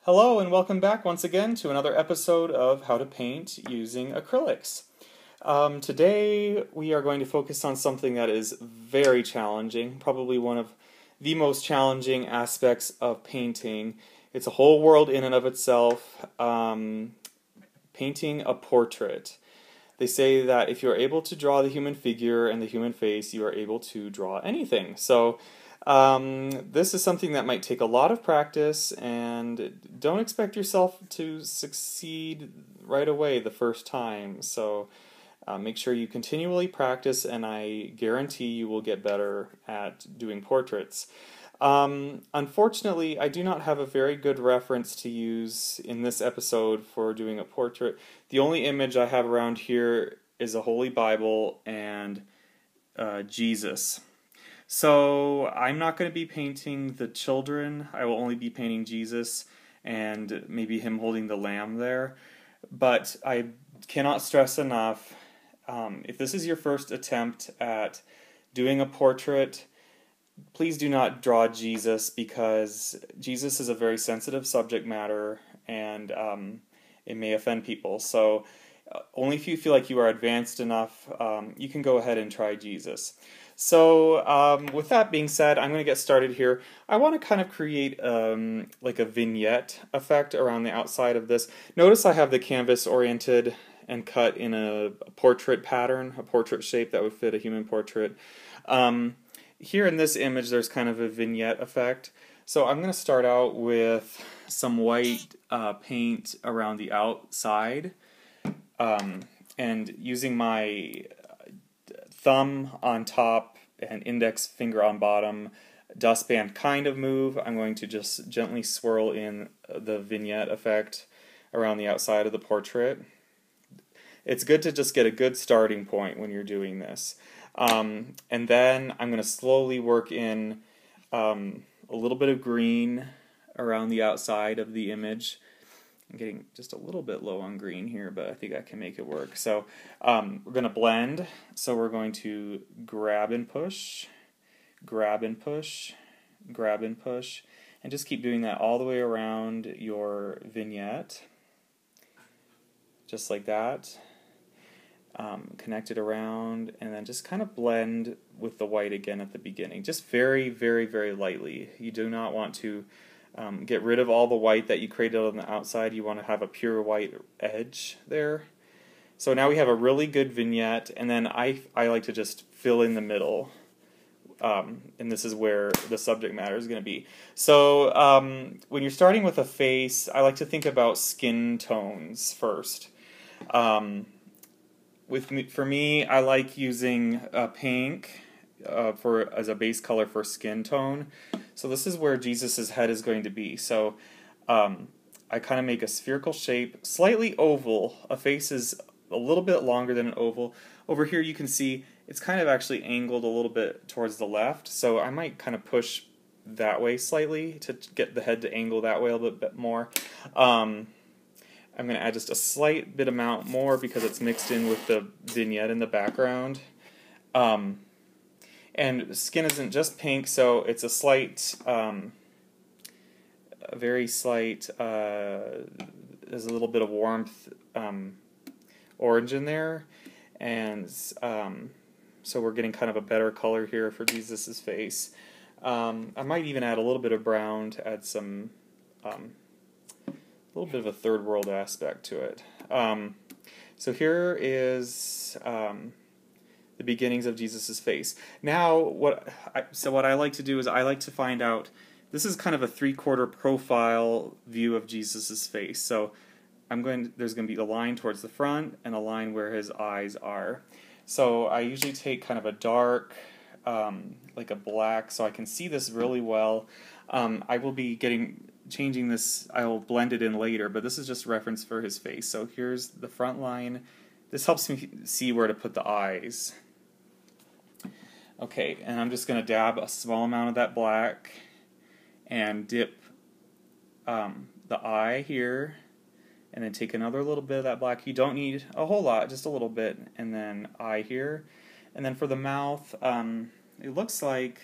Hello and welcome back once again to another episode of How to Paint Using Acrylics. Today we are going to focus on something that is very challenging, probably one of the most challenging aspects of painting. It's a whole world in and of itself, painting a portrait. They say that if you're able to draw the human figure and the human face, you are able to draw anything. So this is something that might take a lot of practice, and don't expect yourself to succeed right away the first time. So make sure you continually practice, and I guarantee you will get better at doing portraits. Unfortunately, I do not have a very good reference to use in this episode for doing a portrait. The only image I have around here is a Holy Bible and Jesus. So I'm not going to be painting the children. I will only be painting Jesus and maybe him holding the lamb there. But I cannot stress enough, if this is your first attempt at doing a portrait, please do not draw Jesus, because Jesus is a very sensitive subject matter, and it may offend people. So only if you feel like you are advanced enough, you can go ahead and try Jesus. So with that being said, I'm going to get started here. I want to kind of create like a vignette effect around the outside of this. Notice I have the canvas oriented and cut in a portrait pattern, a portrait shape that would fit a human portrait. Here in this image there's kind of a vignette effect. So I'm going to start out with some white paint around the outside, and using my thumb on top and index finger on bottom dustpan kind of move, I'm going to just gently swirl in the vignette effect around the outside of the portrait. It's good to just get a good starting point when you're doing this. And then I'm going to slowly work in a little bit of green around the outside of the image. I'm getting just a little bit low on green here, but I think I can make it work. So we're going to blend. So we're going to grab and push, grab and push, grab and push, and just keep doing that all the way around your vignette, just like that. Connect it around, and then just kind of blend with the white again at the beginning. Just very, very, very lightly. You do not want to get rid of all the white that you created on the outside. You want to have a pure white edge there. So now we have a really good vignette, and then I like to just fill in the middle, and this is where the subject matter is going to be. So when you're starting with a face, I like to think about skin tones first. For me, I like using pink as a base color for skin tone. So this is where Jesus' head is going to be. So I kind of make a spherical shape, slightly oval. A face is a little bit longer than an oval. Over here you can see it's kind of actually angled a little bit towards the left. So I might kind of push that way slightly to get the head to angle that way a little bit more. I'm going to add just a slight bit amount more because it's mixed in with the vignette in the background. And skin isn't just pink, so it's a slight, a very slight, there's a little bit of warmth, orange in there. And so we're getting kind of a better color here for Jesus' face. I might even add a little bit of brown to add some a little bit of a third world aspect to it. So here is the beginnings of Jesus' face. Now, what I like to do is I like to find out, this is kind of a 3/4 profile view of Jesus' face. So there's going to be a line towards the front and a line where his eyes are. So I usually take kind of a dark, like a black, so I can see this really well. I will be changing this, I will blend it in later, but this is just reference for his face. So here's the front line. This helps me see where to put the eyes. Okay, and I'm just going to dab a small amount of that black and dip the eye here, and then take another little bit of that black. You don't need a whole lot, just a little bit, and then eye here. And then for the mouth, it looks like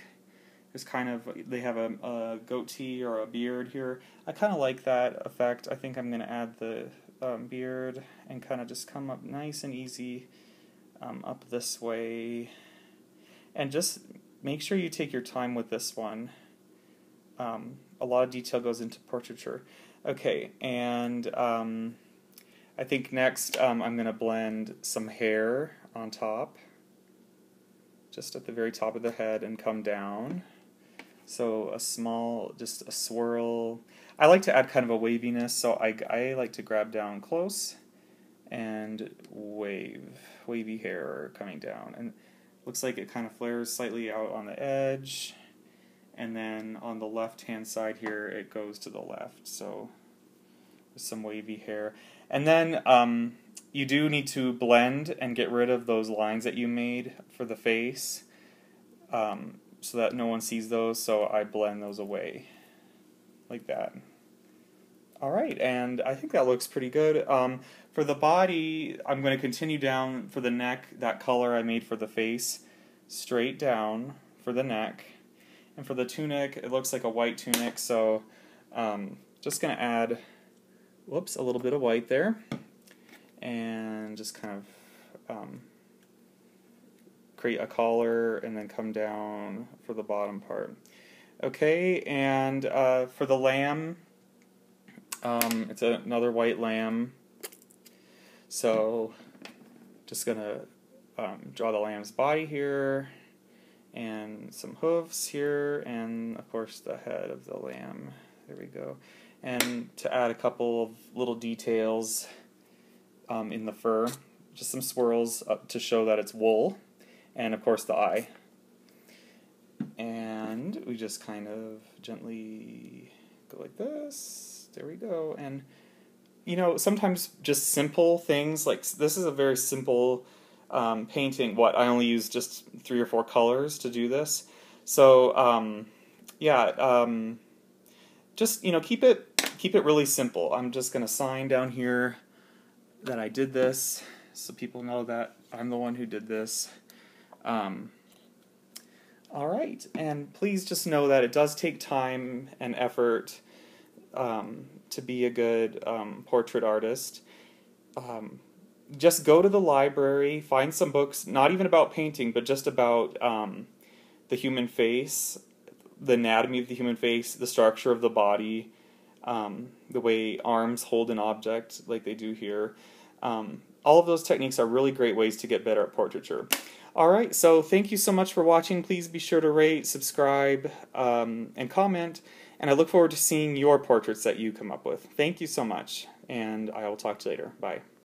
There's kind of, they have a goatee or a beard here. I kind of like that effect. I think I'm going to add the beard and kind of just come up nice and easy up this way. And just make sure you take your time with this one. A lot of detail goes into portraiture. Okay, and I think next I'm going to blend some hair on top, just at the very top of the head, and come down. So a small, just a swirl. I like to add kind of a waviness, so I like to grab down close and wavy hair coming down. And looks like it kind of flares slightly out on the edge, and then on the left-hand side here it goes to the left, so with some wavy hair. And then you do need to blend and get rid of those lines that you made for the face, so that no one sees those, so I blend those away like that. Alright, and I think that looks pretty good. For the body, I'm going to continue down for the neck, that color I made for the face, straight down for the neck. And for the tunic, it looks like a white tunic, so just going to add, whoops, a little bit of white there, and just kind of create a collar and then come down for the bottom part. Okay, and for the lamb, it's another white lamb, so just going to draw the lamb's body here, and some hooves here, and of course the head of the lamb. There we go. And to add a couple of little details in the fur, just some swirls to show that it's wool, and of course the eye. And we just kind of gently go like this. There we go. And you know, sometimes just simple things, like this is a very simple painting. I only use just 3 or 4 colors to do this. So yeah, just, you know, keep it really simple. I'm just gonna sign down here that I did this, so people know that I'm the one who did this. Alright, and please just know that it does take time and effort to be a good portrait artist. Just go to the library, find some books, not even about painting, but just about the human face, the anatomy of the human face, the structure of the body, the way arms hold an object like they do here. All of those techniques are really great ways to get better at portraiture. Alright, so thank you so much for watching. Please be sure to rate, subscribe, and comment. And I look forward to seeing your portraits that you come up with. Thank you so much, and I will talk to you later. Bye.